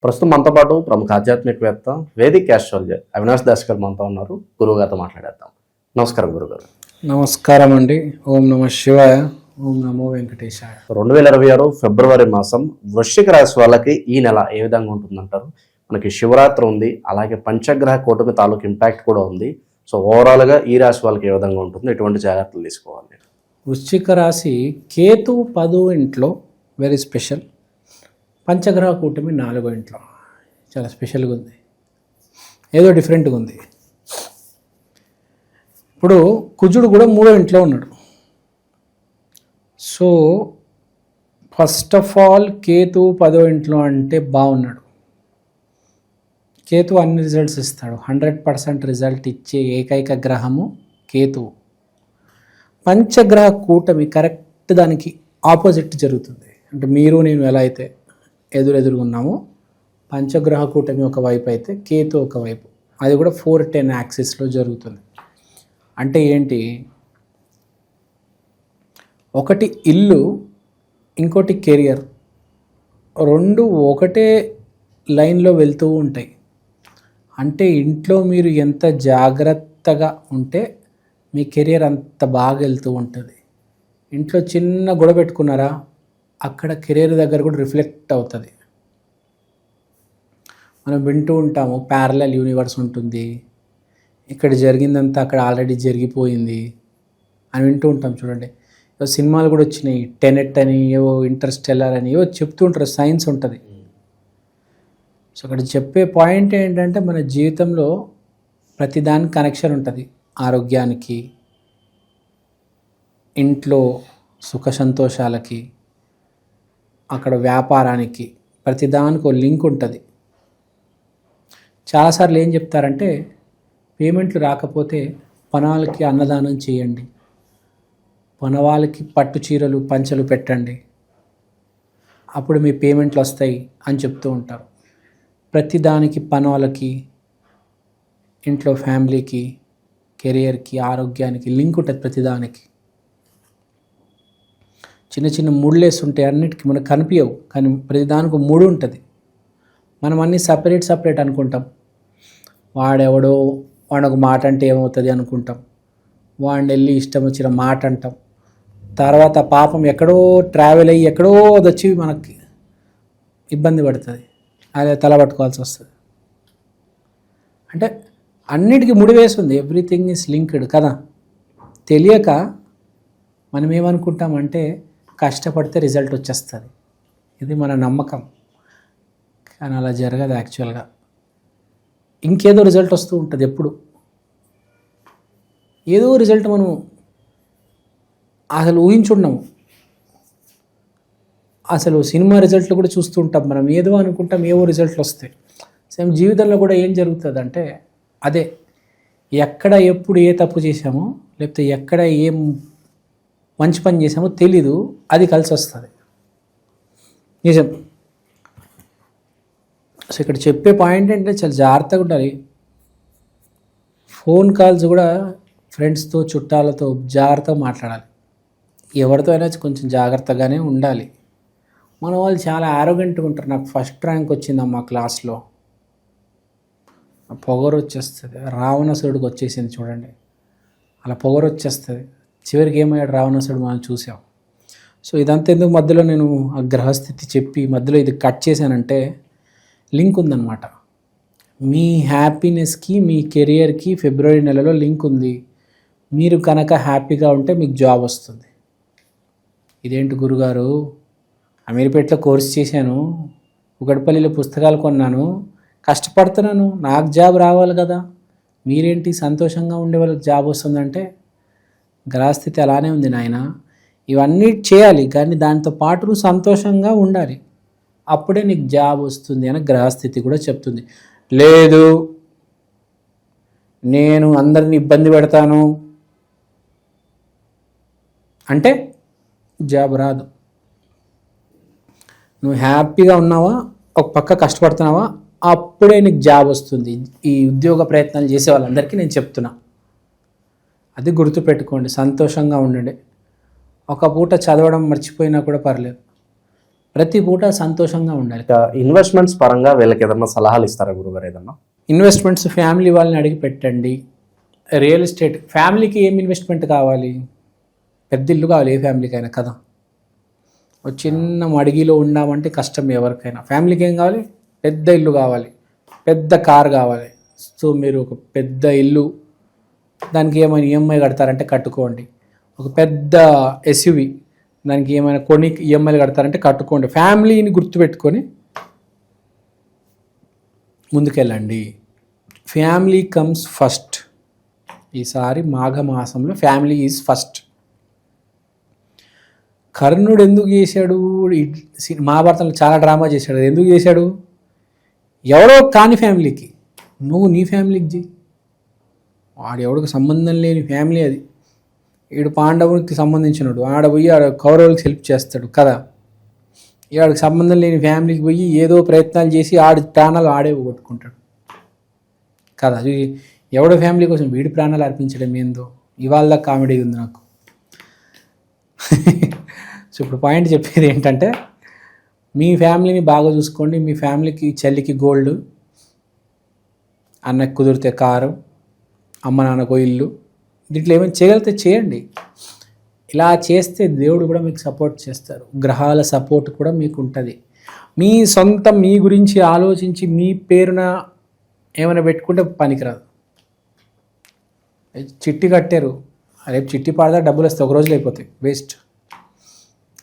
ప్రస్తుతం మనతో పాటు ప్రముఖ ఆధ్యాత్మికవేత్త వేదిక్ ఆస్ట్రాలజర్ అవినాష్ దాస్ గారు మనతో ఉన్నారు. గురువుగారితో మాట్లాడేద్దాం. నమస్కారం గురుగారు. నమస్కారం అండి. ఓం నమ శివాయ, ఓం నమో వెంకటేశాయ. 2026 ఫిబ్రవరి మాసం వృశ్చిక రాశి వాళ్ళకి ఈ నెల ఏ విధంగా ఉంటుందంటారు? మనకి శివరాత్రి ఉంది, అలాగే పంచగ్రహ కూటమి తాలూకు ఇంపాక్ట్ కూడా ఉంది. సో ఓవరాల్గా ఈ రాశి వాళ్ళకి ఏ విధంగా ఉంటుంది, ఎటువంటి జాగ్రత్తలు తీసుకోవాలి? వృశ్చిక రాశి కేతు 10వ ఇంట్లో వెరీ స్పెషల్. పంచగ్రహ కూటమి 4వ ఇంట్లో చాలా స్పెషల్గా ఉంది, ఏదో డిఫరెంట్గా ఉంది. ఇప్పుడు కుజుడు కూడా 3వ ఇంట్లో ఉన్నాడు. So first of all Ketu 10వ ఇంట్లో అంటే బాగున్నాడు. కేతు అన్ని రిజల్ట్స్ ఇస్తాడు. 100% రిజల్ట్ ఇచ్చే ఏకైక గ్రహము కేతువు. పంచగ్రహ కూటమి కరెక్ట్ దానికి ఆపోజిట్ జరుగుతుంది. అంటే మీరు నేను ఎలా అయితే ఎదురుగా ఉన్నామో పంచగ్రహ కూటమి ఒకవైపు అయితే కేతు ఒకవైపు, అది కూడా 4-10 యాక్సిస్లో జరుగుతుంది. అంటే ఏంటి, ఒకటి ఇల్లు, ఇంకోటి కెరియర్, రెండు ఒకటే లైన్లో వెళ్తూ ఉంటాయి. అంటే ఇంట్లో మీరు ఎంత జాగ్రత్తగా ఉంటే మీ కెరియర్ అంత బాగా వెళ్తూ ఉంటుంది. ఇంట్లో చిన్న గొడవ పెట్టుకున్నారా, అక్కడ కెరీర్ దగ్గర కూడా రిఫ్లెక్ట్ అవుతుంది. మనం వింటూ ఉంటాము ప్యారలల్ యూనివర్స్ ఉంటుంది, ఇక్కడ జరిగిందంతా అక్కడ ఆల్రెడీ జరిగిపోయింది అని వింటూ ఉంటాం. చూడండి, సినిమాలు కూడా వచ్చినాయి, టెనెట్ అని, ఏవో ఇంటర్స్టెల్లర్ అని ఏవో చెప్తూ ఉంటారు, సైన్స్ ఉంటుంది. సో అక్కడ చెప్పే పాయింట్ ఏంటంటే మన జీవితంలో ప్రతిదానికి కనెక్షన్ ఉంటుంది. ఆరోగ్యానికి, ఇంట్లో సుఖ సంతోషాలకి, అక్కడ వ్యాపారానికి, ప్రతిదానికి ఒక లింక్ ఉంటుంది. చాలాసార్లు ఏం చెప్తారంటే పేమెంట్లు రాకపోతే పనవాళ్ళకి అన్నదానం చేయండి, పనవాళ్ళకి పట్టు చీరలు పంచలు పెట్టండి, అప్పుడు మీ పేమెంట్లు వస్తాయి అని చెప్తూ ఉంటారు. ప్రతిదానికి పనవాళ్ళకి, ఇంట్లో ఫ్యామిలీకి, కెరియర్కి, ఆరోగ్యానికి లింక్ ఉంటుంది. ప్రతిదానికి చిన్న చిన్న ముళ్ళేసి ఉంటాయి, అన్నిటికీ మనకు కనిపించవు, కానీ ప్రతిదానికి ముడు ఉంటుంది. మనం అన్నీ సపరేట్ అనుకుంటాం. వాడెవడో వాడొక మాట అంటే ఏమవుతుంది అనుకుంటాం, వాడిని వెళ్ళి ఇష్టం వచ్చిన మాట అంటాం. తర్వాత పాపం ఎక్కడో ట్రావెల్ అయ్యి ఎక్కడో వచ్చి మనకి ఇబ్బంది పడుతుంది, అదే తలబట్టుకోవాల్సి వస్తుంది. అంటే అన్నిటికీ ముడివేస్తుంది. ఎవ్రీథింగ్ ఈజ్ లింక్డ్ కదా. తెలియక మనం ఏమనుకుంటామంటే కష్టపడితే రిజల్ట్ వచ్చేస్తుంది, ఇది మన నమ్మకం. కానీ అలా జరగదు. యాక్చువల్గా ఇంకేదో రిజల్ట్ వస్తూ ఉంటుంది. ఎప్పుడు ఏదో రిజల్ట్ మనం అసలు ఊహించున్నాము. అసలు సినిమా రిజల్ట్లు కూడా చూస్తూ ఉంటాం మనం, ఏదో అనుకుంటాం, ఏవో రిజల్ట్లు వస్తాయి. సేమ్ జీవితంలో కూడా ఏం జరుగుతుంది అంటే అదే, ఎక్కడ ఎప్పుడు ఏ తప్పు చేసామో, లేకపోతే ఎక్కడ ఏం మంచి పని చేసామో తెలీదు, అది కలిసి వస్తుంది. నిజం. సో ఇక్కడ చెప్పే పాయింట్ ఏంటంటే చాలా జాగ్రత్తగా ఉండాలి. ఫోన్ కాల్స్ కూడా ఫ్రెండ్స్తో, చుట్టాలతో జాగ్రత్తగా మాట్లాడాలి. ఎవరితో అయినా కొంచెం జాగ్రత్తగానే ఉండాలి. మన వాళ్ళు చాలా ఆరోగెంట్గా ఉంటారు. నాకు ఫస్ట్ ర్యాంక్ వచ్చిందమ్మా క్లాస్లో, పొగరు వచ్చేస్తుంది. రావణాసురుడికి వచ్చేసింది చూడండి, అలా పొగరు వచ్చేస్తుంది. చివరికి ఏమయ్యాడు రావణాసురుడు, మనం చూసాం. సో ఇదంతా ఎందుకు మధ్యలో నేను ఆ గ్రహస్థితి చెప్పి మధ్యలో ఇది కట్ చేశానంటే లింక్ ఉందన్నమాట. మీ హ్యాపీనెస్కి, మీ కెరియర్కి ఫిబ్రవరి నెలలో లింక్ ఉంది. మీరు కనుక హ్యాపీగా ఉంటే మీకు జాబ్ వస్తుంది. ఇదేంటి గురుగారు, అమీర్పేటలో కోర్స్ చేశాను, ఉగడపల్లిలో పుస్తకాలు కొన్నాను, కష్టపడుతున్నాను, నాకు జాబ్ రావాలి కదా, మీరేంటి సంతోషంగా ఉండే వాళ్ళకి జాబ్ వస్తుందంటే గ్రహస్థితి అలానే ఉంది నాయన. ఇవన్నీ చేయాలి, కానీ దాంతో పాటు నువ్వు సంతోషంగా ఉండాలి, అప్పుడే నీకు జాబ్ వస్తుంది అని గ్రహస్థితి కూడా చెప్తుంది. లేదు నేను అందరిని ఇబ్బంది పెడతాను అంటే జాబ్ రాదు. నువ్వు హ్యాపీగా ఉన్నావా, ఒక పక్క కష్టపడుతున్నావా, అప్పుడే నీకు జాబ్ వస్తుంది. ఈ ఉద్యోగ ప్రయత్నాలు చేసే వాళ్ళందరికీ నేను చెప్తున్నా, అది గుర్తుపెట్టుకోండి. సంతోషంగా ఉండండి. ఒక పూట చదవడం మర్చిపోయినా కూడా పర్లేదు, ప్రతి పూట సంతోషంగా ఉండాలి. ఇక ఇన్వెస్ట్మెంట్స్ పరంగా వీళ్ళకి ఏదన్నా సలహాలు ఇస్తారా గురుగారు ఏదన్నా? ఇన్వెస్ట్మెంట్స్ ఫ్యామిలీ వాళ్ళని అడిగి పెట్టండి. రియల్ ఎస్టేట్ ఫ్యామిలీకి ఏం ఇన్వెస్ట్మెంట్ కావాలి? పెద్ద ఇల్లు కావాలి ఏ ఫ్యామిలీకైనా కదా. ఒక చిన్న మడిగిలో ఉన్నామంటే కష్టం ఎవరికైనా. ఫ్యామిలీకి ఏం కావాలి? పెద్ద ఇల్లు కావాలి, పెద్ద కార్ కావాలి. సో మీరు ఒక పెద్ద ఇల్లు, దానికి ఏమైనా ఈఎంఐ కడతారంటే కట్టుకోండి. ఒక పెద్ద ఎస్యూవి, దానికి ఏమైనా కొన్ని ఈఎంఐలు కడతారంటే కట్టుకోండి. ఫ్యామిలీని గుర్తుపెట్టుకొని ముందుకెళ్ళండి. Family comes first. ఈసారి మాఘమాసంలో ఫ్యామిలీ ఈజ్ ఫస్ట్. కర్ణుడు ఎందుకు చేశాడు? మహాభారతంలో చాలా డ్రామా చేశాడు. ఎందుకు చేశాడు? ఎవరో కాని ఫ్యామిలీకి, నువ్వు నీ ఫ్యామిలీకి చేయి. వాడు ఎవడికి సంబంధం లేని ఫ్యామిలీ అది. వీడు పాండవునికి సంబంధించినడు, ఆడ పోయి ఆడ కౌరవులకు హెల్ప్ చేస్తాడు కదా. వాడికి సంబంధం లేని ఫ్యామిలీకి పోయి ఏదో ప్రయత్నాలు చేసి ఆడి ప్రాణాలు ఆడే కొట్టుకుంటాడు కదా. అది ఎవడో ఫ్యామిలీ కోసం వీడి ప్రాణాలు అర్పించడం ఏందో ఇవాళ కామెడీ ఉంది నాకు. సో ఇప్పుడు పాయింట్ చెప్పేది ఏంటంటే, మీ ఫ్యామిలీని బాగా చూసుకోండి. మీ ఫ్యామిలీకి చెల్లికి గోల్డ్, అన్నకు కుదిరితే కారు, అమ్మ నాన్నకు ఇల్లు, దీంట్లో ఏమైనా చేయగలిగితే చేయండి. ఇలా చేస్తే దేవుడు కూడా మీకు సపోర్ట్ చేస్తారు. గ్రహాల సపోర్ట్ కూడా మీకు ఉంటుంది. మీ సొంతం మీ గురించి ఆలోచించి మీ పేరున ఏమైనా పెట్టుకుంటే పనికిరాదు. చిట్టి కట్టారు, రేపు చిట్టి పాడదా డబ్బులు వస్తాయి, ఒక రోజులో అయిపోతాయి, వేస్ట్.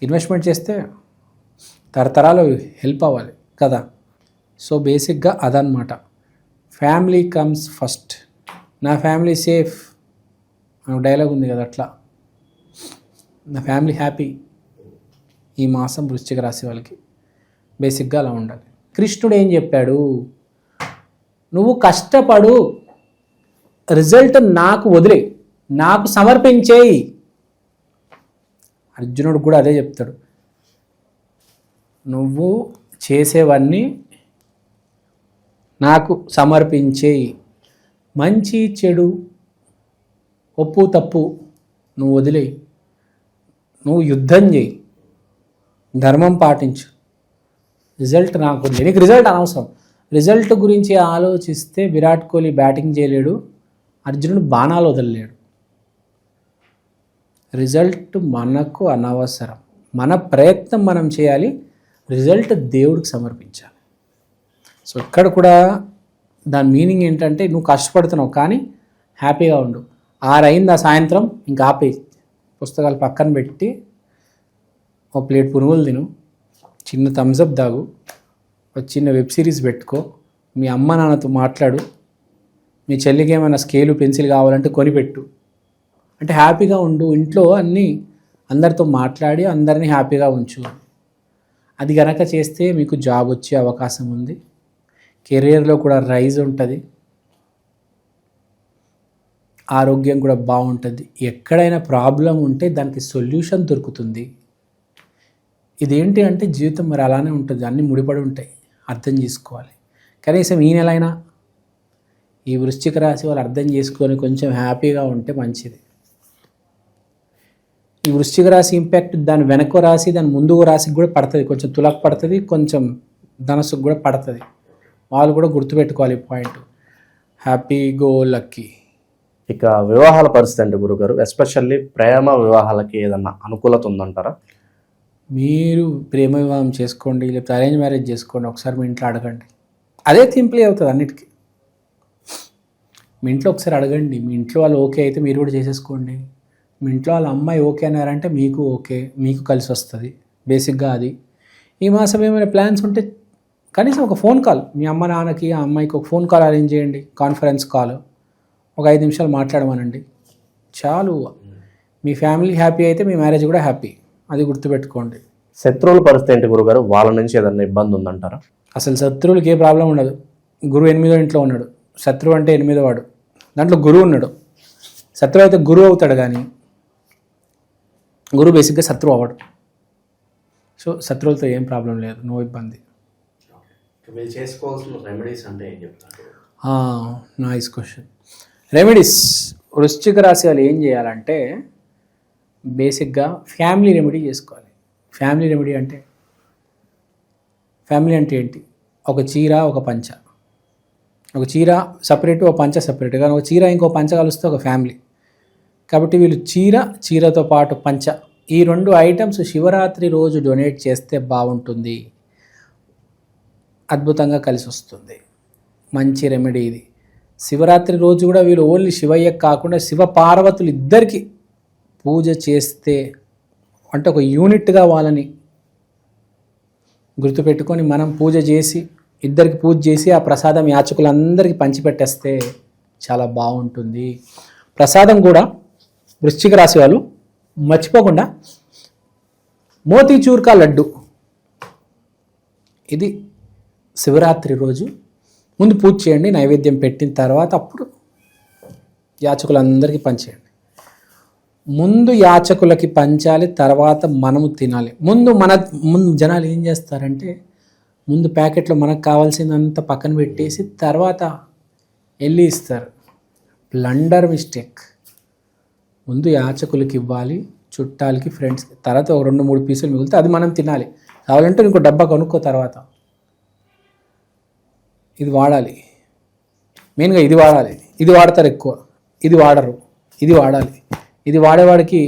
ఇన్వెస్ట్మెంట్ చేస్తే తరతరాలు హెల్ప్ అవ్వాలి కదా. సో బేసిక్గా అదనమాట. Family comes first. నా ఫ్యామిలీ సేఫ్ డైలాగ్ ఉంది కదా, అట్లా నా ఫ్యామిలీ హ్యాపీ. ఈ మాసం వృశ్చిక రాశి వాళ్ళకి బేసిక్గా అలా ఉండాలి. కృష్ణుడు ఏం చెప్పాడు? నువ్వు కష్టపడు, రిజల్ట్ నాకు వదిలే, నాకు సమర్పించేయి. అర్జునుడు కూడా అదే చెప్తాడు. నువ్వు చేసేవన్నీ నాకు సమర్పించేయి. మంచి చెడు, ఒప్పు తప్పు నువ్వు వదిలేయి. నువ్వు యుద్ధం చేయి, ధర్మం పాటించు. రిజల్ట్ నాకు వదిలే. నీకు రిజల్ట్ అనవసరం. రిజల్ట్ గురించి ఆలోచిస్తే విరాట్ కోహ్లీ బ్యాటింగ్ చేయలేడు, అర్జునుడు బాణాలు వదలలేడు. రిజల్ట్ మనకు అనవసరం. మన ప్రయత్నం మనం చేయాలి, రిజల్ట్ దేవుడికి సమర్పించాలి. సో ఇక్కడ కూడా దాని మీనింగ్ ఏంటంటే, నువ్వు కష్టపడుతున్నావు కానీ హ్యాపీగా ఉండు. 6 అయింది ఆ సాయంత్రం, ఇంకా ఆపేయి, పుస్తకాలు పక్కన పెట్టి ఒక ప్లేట్ పునుగులు తిను, చిన్న థమ్స్అప్ తాగు, ఒక చిన్న వెబ్ సిరీస్ పెట్టుకో, మీ అమ్మ నాన్నతో మాట్లాడు, మీ చెల్లికి ఏమైనా స్కేలు పెన్సిల్ కావాలంటే కొనిపెట్టు. అంటే హ్యాపీగా ఉండు. ఇంట్లో అన్నీ అందరితో మాట్లాడి అందరినీ హ్యాపీగా ఉంచు. అది కనుక చేస్తే మీకు జాబ్ వచ్చే అవకాశం ఉంది. కెరియర్లో కూడా రైజ్ ఉంటుంది, ఆరోగ్యం కూడా బాగుంటుంది. ఎక్కడైనా ప్రాబ్లం ఉంటే దానికి సొల్యూషన్ దొరుకుతుంది. ఇదేంటి అంటే జీవితం మరి అలానే ఉంటుంది, అన్నీ ముడిపడి ఉంటాయి, అర్థం చేసుకోవాలి. కనీసం ఈ నెలైనా ఈ వృశ్చిక రాశి వాళ్ళు అర్థం చేసుకొని కొంచెం హ్యాపీగా ఉంటే మంచిది. ఈ వృశ్చిక రాశి ఇంపాక్ట్ దాని వెనక రాశి, దాని ముందు రాశికి కూడా పడుతుంది. కొంచెం తులకు పడుతుంది, కొంచెం ధనస్సుకు కూడా పడుతుంది. వాళ్ళు కూడా గుర్తుపెట్టుకోవాలి ఈ పాయింట్. Happy go lucky. ఇక వివాహాల పరిస్థితి అంటే గురుగారు, ఎస్పెషల్లీ ప్రేమ వివాహాలకి ఏదన్నా అనుకూలత ఉందంటారా? మీరు ప్రేమ వివాహం చేసుకోండి, లేకపోతే అరేంజ్ మ్యారేజ్ చేసుకోండి, ఒకసారి మీ ఇంట్లో అడగండి. అదే సింప్లీ అవుతుంది అన్నిటికీ. మీ ఇంట్లో ఒకసారి అడగండి. మీ ఇంట్లో వాళ్ళు ఓకే అయితే మీరు కూడా చేసేసుకోండి. మీ ఇంట్లో వాళ్ళ అమ్మాయి ఓకే అన్నారంటే మీకు ఓకే, మీకు కలిసి వస్తుంది. బేసిక్గా అది. ఈ మాసం ఏమైనా ప్లాన్స్ ఉంటే కనీసం ఒక ఫోన్ కాల్, మీ అమ్మ నాన్నకి ఆ అమ్మాయికి ఒక ఫోన్ కాల్ అరేంజ్ చేయండి, కాన్ఫరెన్స్ కాల్, ఒక 5 నిమిషాలు మాట్లాడమనండి చాలు. మీ ఫ్యామిలీ హ్యాపీ అయితే మీ మ్యారేజ్ కూడా హ్యాపీ, అది గుర్తుపెట్టుకోండి. శత్రువుల పరిస్థితి ఏంటి గురుగారు? వాళ్ళ నుంచి ఏదన్నా ఇబ్బంది ఉందంటారా? అసలు శత్రువులకి ఏ ప్రాబ్లం ఉండదు. గురువు 8వ ఇంట్లో ఉన్నాడు, శత్రువు అంటే 8వ వాడు, దాంట్లో గురువు ఉన్నాడు. శత్రువు అయితే గురువు అవుతాడు, కానీ గురువు బేసిక్గా శత్రువు అవ్వడు. సో శత్రువులతో ఏం ప్రాబ్లం లేదు, నో ఇబ్బంది. చేసుకోవాల్సిన రెమెడీస్ అంటే ఏం చెప్తారు? Nice question. రెమెడీస్ వృశ్చిక రాశి వాళ్ళు ఏం చేయాలంటే బేసిక్గా ఫ్యామిలీ రెమెడీ చేసుకోవాలి. ఫ్యామిలీ రెమెడీ అంటే ఫ్యామిలీ అంటే ఏంటి? ఒక చీర, ఒక పంచ. ఒక చీర సపరేట్, ఒక పంచ సపరేట్. కానీ ఒక చీర ఇంకో పంచ కలిస్తే ఒక ఫ్యామిలీ. కాబట్టి వీళ్ళు చీరతో పాటు పంచ, ఈ 2 ఐటమ్స్ శివరాత్రి రోజు డొనేట్ చేస్తే బాగుంటుంది, అద్భుతంగా కలిసి వస్తుంది. మంచి రెమెడీ ఇది. శివరాత్రి రోజు కూడా వీళ్ళు ఓన్లీ శివయ్యకు కాకుండా శివ పార్వతులు ఇద్దరికి పూజ చేస్తే, అంటే ఒక యూనిట్గా వాళ్ళని గుర్తుపెట్టుకొని మనం పూజ చేసి, ఇద్దరికి పూజ చేసి ఆ ప్రసాదం యాచకులందరికీ పంచిపెట్టేస్తే చాలా బాగుంటుంది. ప్రసాదం కూడా వృశ్చిక రాశి వాళ్ళు మర్చిపోకుండా మోతీచూర్ కా లడ్డు, ఇది శివరాత్రి రోజు ముందు పూజ చేయండి. నైవేద్యం పెట్టిన తర్వాత అప్పుడు యాచకులందరికీ పంచేయండి. ముందు యాచకులకి పంచాలి, తర్వాత మనము తినాలి. ముందు జనాలు ఏం చేస్తారంటే, ముందు ప్యాకెట్లో మనకు కావాల్సిందంతా పక్కన పెట్టేసి తర్వాత వెళ్ళి ఇస్తారు. Blunder mistake. ముందు యాచకులకి ఇవ్వాలి, చుట్టాలకి, ఫ్రెండ్స్కి, తర్వాత ఒక 2-3 పీసులు మిగిలితే అది మనం తినాలి. కావాలంటే ఇంకో డబ్బా కొనుక్కో. తర్వాత ఇది వాడాలి, మెయిన్గా ఇది వాడాలి. ఇది వాడతారు ఎక్కువ, ఇది వాడరు. ఇది వాడాలి. ఇది వాడేవాడికి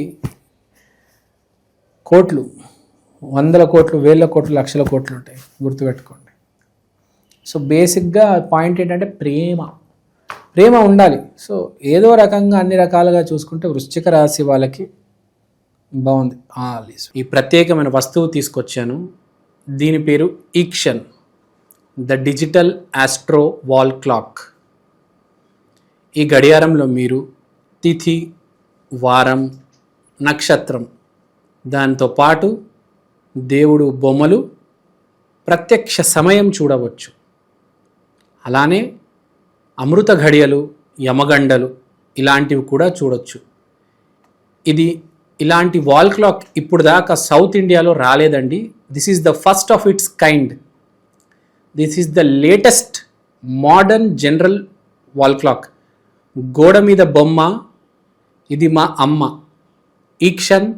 కోట్లు, 100 కోట్లు, 1000 కోట్లు, లక్షల కోట్లు ఉంటాయి, గుర్తుపెట్టుకోండి. సో బేసిక్గా పాయింట్ ఏంటంటే ప్రేమ ఉండాలి. సో ఏదో రకంగా అన్ని రకాలుగా చూసుకుంటే వృశ్చిక రాశి వాళ్ళకి బాగుంది. ఈ ప్రత్యేకమైన వస్తువు తీసుకొచ్చాను. దీని పేరు ఈక్షన్, the digital astro wall clock. ఈ గడియారంలో మీరు తిథి, వారం, నక్షత్రం, దాంతో పాటు దేవుడు బొమ్మలు, ప్రత్యక్ష సమయం చూడవచ్చు. అలానే అమృత ఘడియలు, యమగండలు ఇలాంటివి కూడా చూడొచ్చు. ఇలాంటి వాల్ క్లాక్ ఇప్పుడు దాకా సౌత్ ఇండియాలో రాలేదండి. This is the first of its kind. This is the latest modern general wall clock. గోడ మీద బొమ్మ, ఇది మా అమ్మ. ఈక్షన్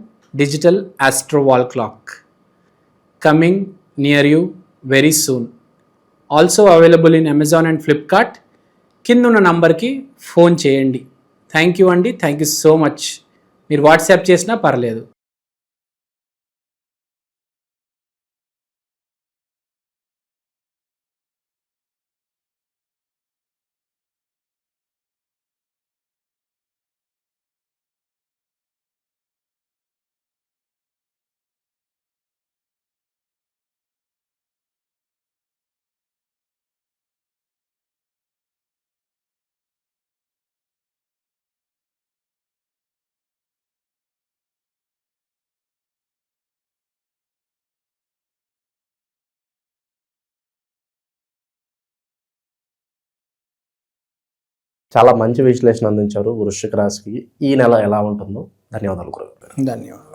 digital astro wall clock coming near you very soon. Also available in Amazon and Flipkart. కిందున్న నంబర్కి ఫోన్ చేయండి. థ్యాంక్ యూ అండి, థ్యాంక్ యూ సో మచ్. మీరు వాట్సాప్ చేసినా పర్లేదు. చాలా మంచి విశ్లేషణ అందించారు వృశ్చిక రాశికి ఈ నెల ఎలా ఉంటుందో. ధన్యవాదాలు గురుగారు. ధన్యవాదాలు.